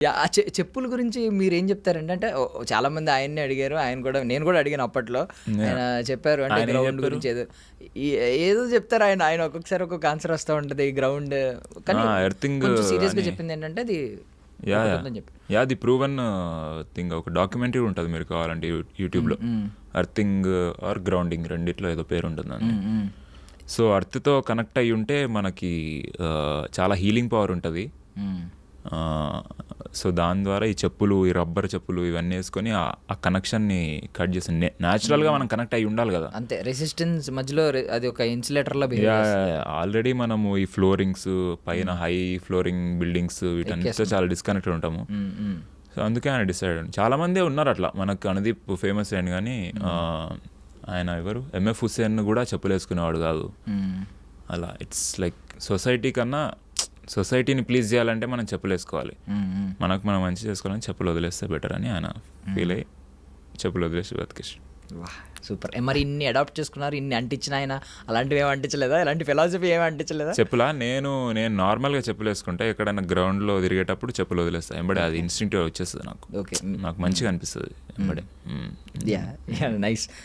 Yeah! ఆ చెప్పుల గురించి మీరేం చెప్తారండి? అంటే చాలామంది ఆయన్నే అడిగారు. ఆయన కూడా నేను కూడా అడిగాను అప్పట్లో. ఆయన చెప్పారు అంటే ఆయనేం గ్రౌండ్ చెప్పారు? గురించి ఈ ఏదో చెప్తారు ఆయన. ఆయన ఒక్కొక్కసారి ఒక్కొక్క ఆన్సర్ వస్తా ఉంటది. గ్రౌండ్ కానీ ఎర్తింగ్ కొంచెం సీరియస్‌గా అని. చెప్పిందేంటంటే అది యాహ్! యాహ్! ఒకటుందని చెప్పి. యాహ్! అది ప్రూవెన్ థింగ్. ఒక డాక్యుమెంటరీ ఉంటది మీరు కావాలంటే యూట్యూబ్‌లో. ఎర్తింగ్ ఆర్ గ్రౌండింగ్ రెండిట్లో ఏదో పేరుంటుందండి. సో, ఎర్త్‌తో కనెక్ట్ అయ్యి ఉంటే మనకి చాలా హీలింగ్ పవర్ ఉంటది. సో, దాని ద్వారా ఈ చెప్పులు, ఈ రబ్బర్ చెప్పులు ఇవన్నీ యేసుకొని ఆ కనెక్షన్‌ని కట్ చేసి నేచురల్‌గా మనం కనెక్ట్ అయ్యి ఉండాలి గదా! అంతే రెసిస్టెన్స్ మధ్యలో అది ఒక ఇన్సులేటర్‌లా బిహేవ్ యాహ్! చేస్తది. ఆల్రెడీ మనము ఈ ఫ్లోరింగ్స్ పైన హై ఫ్లోరింగ్ బిల్డింగ్స్ వీటన్నిటితో చాలా డిస్కనెక్టెడ్ ఉంటాము. సో, అందుకే ఆయన డిసైడ్ అయ్యాడు. చాలా మందే ఉన్నారు అట్లా. మనకు అనుదీప్ ఫేమస్ అయ్యిండు గానీ ఆయన ఎవరు ఎంఎఫ్ హుస్సేన్ కూడా చెప్పులేసుకునేవాడు కాదు. అలా ఇట్స్ లైక్ సొసైటీ కన్నా సొసైటీని ప్లీజ్ చేయాలంటే మనం చెప్పులు వేసుకోవాలి. మనకు మనం మంచి చేసుకోవాలని చెప్పులు వదిలేస్తే బెటర్ అని ఆయన ఫీల్ అయ్యి చెప్పులు వదిలేసి బతికేసి. సూపర్. మరి ఇన్ని అడాప్ట్ చేసుకున్నారు, ఇన్ని అంటించిన ఆయన అలాంటివి ఏమి అంటించలేదా? ఇలాంటి ఫిలాసఫీ ఏమి అంటించలేదా? చెప్పులా నేను నార్మల్గా చెప్పులు వేసుకుంటే ఎక్కడైనా గ్రౌండ్లో తిరిగేటప్పుడు చెప్పులు వదిలేస్తాను. ఎంబడే అది ఇన్స్టింక్టివ్ వచ్చేస్తుంది నాకు. ఓకే. నాకు మంచిగా అనిపిస్తుంది ఎంబడే. నైస్.